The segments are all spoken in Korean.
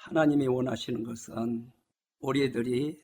하나님이 원하시는 것은 우리들이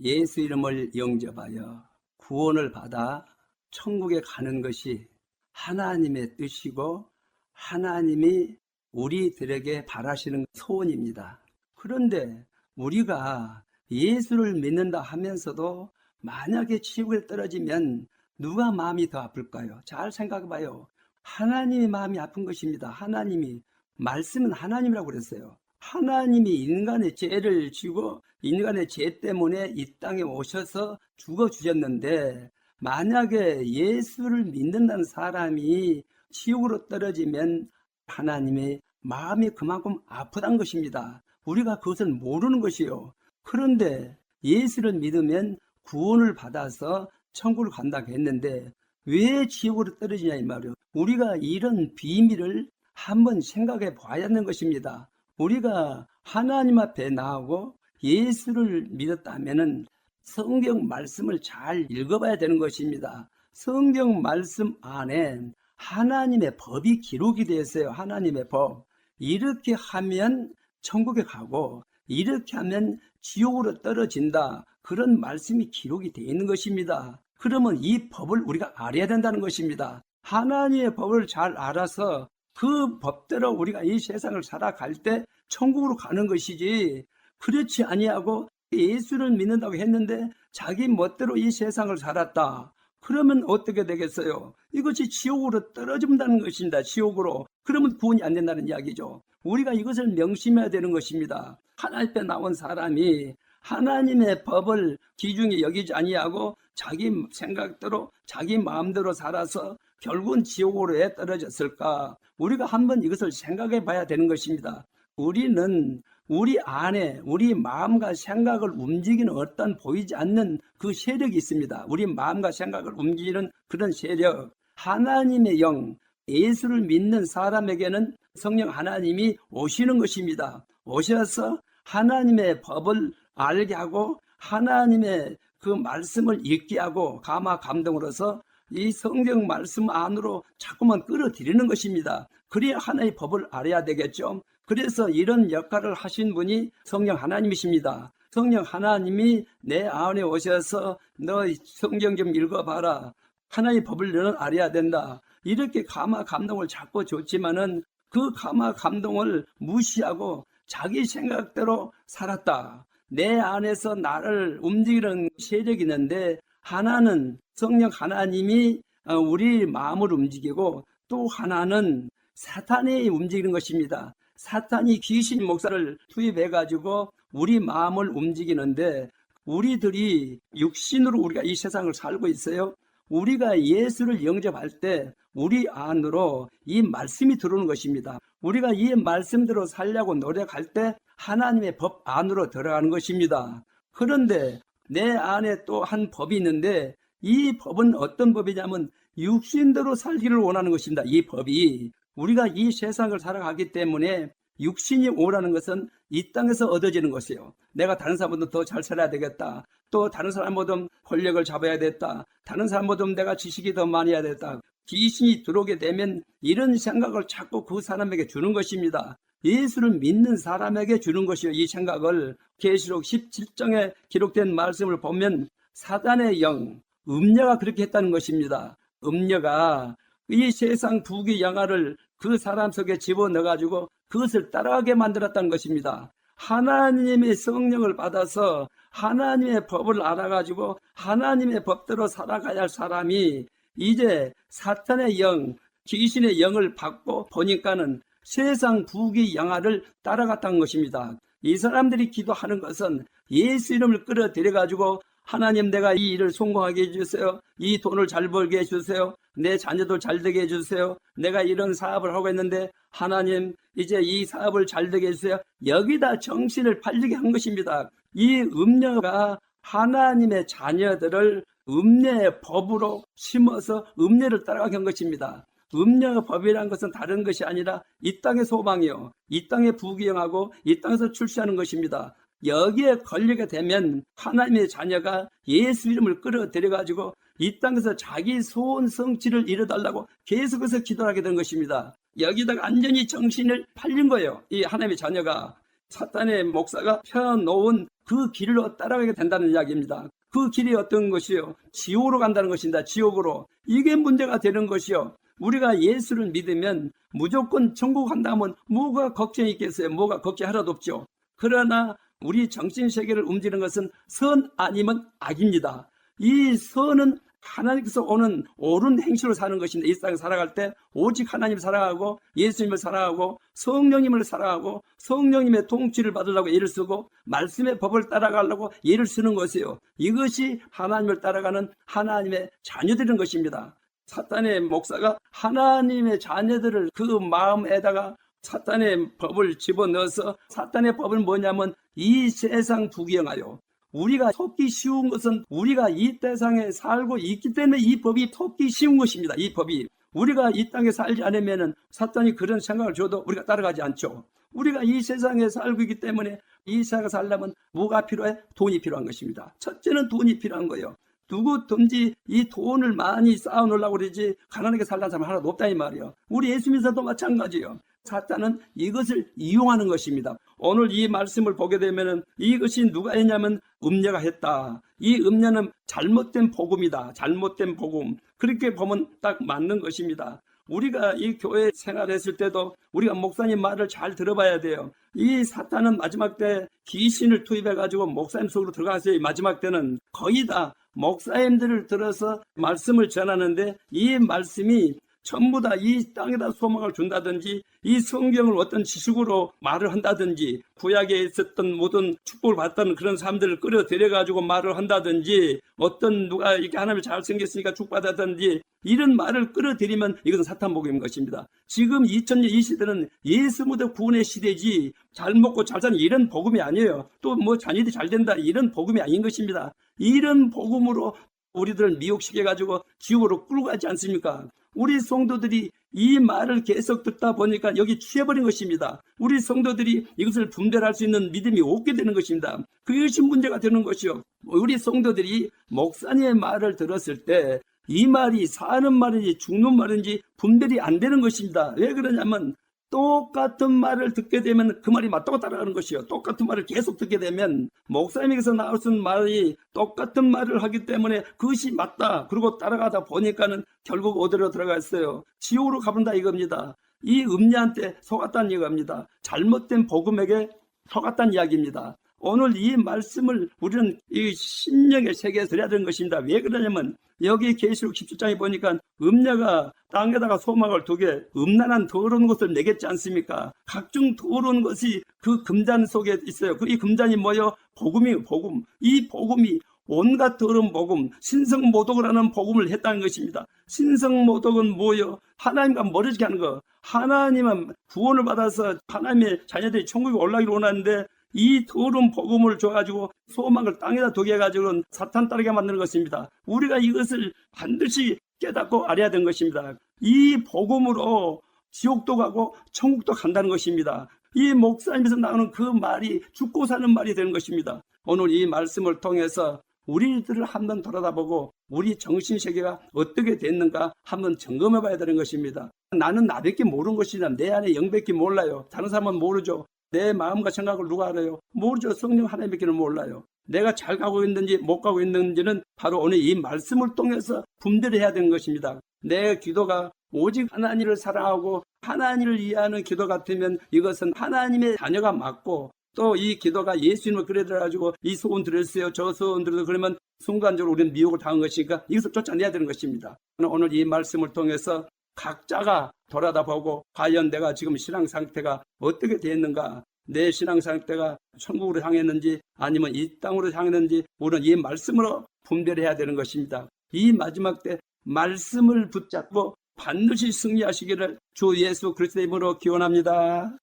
예수 이름을 영접하여 구원을 받아 천국에 가는 것이 하나님의 뜻이고 하나님이 우리들에게 바라시는 소원입니다. 그런데 우리가 예수를 믿는다 하면서도 만약에 지옥에 떨어지면 누가 마음이 더 아플까요? 잘 생각해 봐요. 하나님이 마음이 아픈 것입니다. 하나님이, 말씀은 하나님이라고 그랬어요. 하나님이 인간의 죄를 지고 인간의 죄 때문에 이 땅에 오셔서 죽어주셨는데, 만약에 예수를 믿는다는 사람이 지옥으로 떨어지면 하나님의 마음이 그만큼 아프다는 것입니다. 우리가 그것을 모르는 것이요. 그런데 예수를 믿으면 구원을 받아서 천국을 간다고 했는데 왜 지옥으로 떨어지냐 이 말이에요. 우리가 이런 비밀을 한번 생각해 봐야 하는 것입니다. 우리가 하나님 앞에 나오고 예수를 믿었다면 성경 말씀을 잘 읽어봐야 되는 것입니다. 성경 말씀 안에 하나님의 법이 기록이 되어 있어요. 하나님의 법. 이렇게 하면 천국에 가고 이렇게 하면 지옥으로 떨어진다. 그런 말씀이 기록이 되어 있는 것입니다. 그러면 이 법을 우리가 알아야 된다는 것입니다. 하나님의 법을 잘 알아서 그 법대로 우리가 이 세상을 살아갈 때 천국으로 가는 것이지, 그렇지 아니하고 예수를 믿는다고 했는데 자기 멋대로 이 세상을 살았다. 그러면 어떻게 되겠어요? 이것이 지옥으로 떨어진다는 것입니다. 지옥으로. 그러면 구원이 안 된다는 이야기죠. 우리가 이것을 명심해야 되는 것입니다. 하나님 앞에 나온 사람이 하나님의 법을 귀중히 여기지 아니하고 자기 생각대로 자기 마음대로 살아서 결국은 지옥으로 왜 떨어졌을까? 우리가 한번 이것을 생각해 봐야 되는 것입니다. 우리는 우리 안에 우리 마음과 생각을 움직이는 어떤 보이지 않는 그 세력이 있습니다. 우리 마음과 생각을 움직이는 그런 세력, 하나님의 영, 예수를 믿는 사람에게는 성령 하나님이 오시는 것입니다. 오셔서 하나님의 법을 알게 하고 하나님의 그 말씀을 읽게 하고 감화 감동으로서 이 성경 말씀 안으로 자꾸만 끌어들이는 것입니다. 그래야 하나님의 법을 알아야 되겠죠. 그래서 이런 역할을 하신 분이 성령 하나님이십니다. 성령 하나님이 내 안에 오셔서 너 성경 좀 읽어봐라. 하나님의 법을 너는 알아야 된다. 이렇게 감화 감동을 자꾸 줬지만은 그 감화 감동을 무시하고 자기 생각대로 살았다. 내 안에서 나를 움직이는 세력이 있는데, 하나는 성령 하나님이 우리 마음을 움직이고 또 하나는 사탄이 움직이는 것입니다. 사탄이 귀신 목사를 투입해가지고 우리 마음을 움직이는데, 우리들이 육신으로 우리가 이 세상을 살고 있어요. 우리가 예수를 영접할 때 우리 안으로 이 말씀이 들어오는 것입니다. 우리가 이 말씀대로 살려고 노력할 때 하나님의 법 안으로 들어가는 것입니다. 그런데 내 안에 또 한 법이 있는데, 이 법은 어떤 법이냐면 육신대로 살기를 원하는 것입니다. 이 법이 우리가 이 세상을 살아가기 때문에 육신이 오라는 것은 이 땅에서 얻어지는 것이에요. 내가 다른 사람보다 더 잘 살아야 되겠다. 또 다른 사람보다 권력을 잡아야 됐다. 다른 사람보다 내가 지식이 더 많이 해야 됐다. 귀신이 들어오게 되면 이런 생각을 자꾸 그 사람에게 주는 것입니다. 예수를 믿는 사람에게 주는 것이요. 이 생각을 계시록 17장에 기록된 말씀을 보면 사단의 영, 음녀가 그렇게 했다는 것입니다. 음녀가 이 세상 부귀 영화를 그 사람 속에 집어넣어가지고 그것을 따라가게 만들었다는 것입니다. 하나님의 성령을 받아서 하나님의 법을 알아가지고 하나님의 법대로 살아가야 할 사람이 이제 사탄의 영, 귀신의 영을 받고 보니까는 세상 부귀 영화를 따라갔다는 것입니다. 이 사람들이 기도하는 것은 예수 이름을 끌어들여가지고 하나님, 내가 이 일을 성공하게 해주세요. 이 돈을 잘 벌게 해주세요. 내 자녀도 잘 되게 해주세요. 내가 이런 사업을 하고 있는데 하나님, 이제 이 사업을 잘 되게 해주세요. 여기다 정신을 팔리게 한 것입니다. 이 음녀가 하나님의 자녀들을 음녀의 법으로 심어서 음녀를 따라가게 한 것입니다. 음녀의 법이라는 것은 다른 것이 아니라 이 땅의 소망이요, 이 땅의 부귀영하고 이 땅에서 출시하는 것입니다. 여기에 걸리게 되면 하나님의 자녀가 예수 이름을 끌어들여가지고 이 땅에서 자기 소원 성취를 이뤄달라고 계속해서 기도하게 된 것입니다. 여기다가 완전히 정신을 팔린 거예요. 이 하나님의 자녀가. 사탄의 목사가 펴놓은 그 길로 따라가게 된다는 이야기입니다. 그 길이 어떤 것이요? 지옥으로 간다는 것입니다. 지옥으로. 이게 문제가 되는 것이요. 우리가 예수를 믿으면 무조건 천국 간다면 뭐가 걱정이 있겠어요? 뭐가 걱정 하나도 없죠. 그러나 우리 정신세계를 움직이는 것은 선 아니면 악입니다. 이 선은 하나님께서 오는 옳은 행실로 사는 것인데, 이 땅에 살아갈 때 오직 하나님을 사랑하고 예수님을 사랑하고 성령님을 사랑하고 성령님의 통치를 받으려고 예를 쓰고 말씀의 법을 따라가려고 예를 쓰는 것이에요. 이것이 하나님을 따라가는 하나님의 자녀들인 것입니다. 사탄의 목사가 하나님의 자녀들을 그 마음에다가 사탄의 법을 집어넣어서, 사탄의 법은 뭐냐면 이 세상 부귀영하여, 우리가 속기 쉬운 것은 우리가 이 세상에 살고 있기 때문에 이 법이 속기 쉬운 것입니다. 이 법이 우리가 이 땅에 살지 않으면 사탄이 그런 생각을 줘도 우리가 따라가지 않죠. 우리가 이 세상에 살고 있기 때문에 이 세상에 살려면 뭐가 필요해? 돈이 필요한 것입니다. 첫째는 돈이 필요한 거예요. 누구든지 이 돈을 많이 쌓아놓으려고 그러지 가난하게 살라는 사람 하나도 없다 이 말이에요. 우리 예수 믿는 사람도 마찬가지예요. 사탄은 이것을 이용하는 것입니다. 오늘 이 말씀을 보게 되면 이것이 누가 했냐면 음녀가 했다. 이 음녀는 잘못된 복음이다. 잘못된 복음. 그렇게 보면 딱 맞는 것입니다. 우리가 이 교회 생활했을 때도 우리가 목사님 말을 잘 들어봐야 돼요. 이 사탄은 마지막 때 귀신을 투입해가지고 목사님 속으로 들어가서 마지막 때는 거의 다 목사님들을 들어서 말씀을 전하는데, 이 말씀이 전부 다 이 땅에다 소망을 준다든지 이 성경을 어떤 지식으로 말을 한다든지 구약에 있었던 모든 축복을 받던 그런 사람들을 끌어들여가지고 말을 한다든지 어떤 누가 이렇게 하나님이 잘생겼으니까 축복받았다든지 이런 말을 끌어들이면 이것은 사탄 복음인 것입니다. 지금 2000년 이 시대는 예수부터 구원의 시대지 잘 먹고 잘 사는 이런 복음이 아니에요. 또 뭐 자녀들이 잘 된다 이런 복음이 아닌 것입니다. 이런 복음으로 우리들을 미혹시켜가지고 지옥으로 끌고 가지 않습니까? 우리 성도들이 이 말을 계속 듣다 보니까 여기 취해버린 것입니다. 우리 성도들이 이것을 분별할 수 있는 믿음이 없게 되는 것입니다. 그것이 문제가 되는 것이요. 우리 성도들이 목사님의 말을 들었을 때 이 말이 사는 말인지 죽는 말인지 분별이 안 되는 것입니다. 왜 그러냐면 똑같은 말을 듣게 되면 그 말이 맞다고 따라가는 것이요. 똑같은 말을 계속 듣게 되면 목사님에게서 나올 수 있는 말이 똑같은 말을 하기 때문에 그것이 맞다. 그리고 따라가다 보니까는 결국 어디로 들어갔어요? 지옥으로 가본다 이겁니다. 이 음녀한테 속았다는 이겁니다. 잘못된 복음에게 속았다는 이야기입니다. 오늘 이 말씀을 우리는 이 심령의 세계에 드려야 되는 것입니다. 왜 그러냐면 여기 계시록 17장에 보니까 음녀가 땅에다가 소망을 두게 음란한 더러운 것을 내겠지 않습니까? 각종 더러운 것이 그 금잔 속에 있어요. 이 금잔이 뭐예요? 복음이에요. 복음. 이 복음이 온갖 더러운 복음, 신성모독을 하는 복음을 했다는 것입니다. 신성모독은 뭐예요? 하나님과 멀어지게 하는 거. 하나님은 구원을 받아서 하나님의 자녀들이 천국에 올라가기를 원하는데 이 더러운 복음을 줘가지고 소망을 땅에다 두게 해가지고는 사탄 따르게 만드는 것입니다. 우리가 이것을 반드시 깨닫고 알아야 되는 것입니다. 이 복음으로 지옥도 가고 천국도 간다는 것입니다. 이 목사님에서 나오는 그 말이 죽고 사는 말이 되는 것입니다. 오늘 이 말씀을 통해서 우리들을 한번 돌아다보고 우리 정신세계가 어떻게 됐는가 한번 점검해 봐야 되는 것입니다. 나는 나밖에 모르는 것이냐, 내 안에 영밖에 몰라요. 다른 사람은 모르죠. 내 마음과 생각을 누가 알아요? 모르죠. 성령 하나님밖에는 몰라요. 내가 잘 가고 있는지 못 가고 있는지는 바로 오늘 이 말씀을 통해서 분별해야 되는 것입니다. 내 기도가 오직 하나님을 사랑하고 하나님을 이해하는 기도 같으면 이것은 하나님의 자녀가 맞고, 또 이 기도가 예수님을 그래가지고 이 소원 들었어요, 저 소원 들었어요, 그러면 순간적으로 우리는 미혹을 당한 것이니까 이것을 쫓아내야 되는 것입니다. 오늘 이 말씀을 통해서 각자가 돌아다보고 과연 내가 지금 신앙 상태가 어떻게 됐는가, 내 신앙 상태가 천국으로 향했는지 아니면 이 땅으로 향했는지 우리는 이 말씀으로 분별해야 되는 것입니다. 이 마지막 때 말씀을 붙잡고 반드시 승리하시기를 주 예수 그리스도의 이름으로 기원합니다.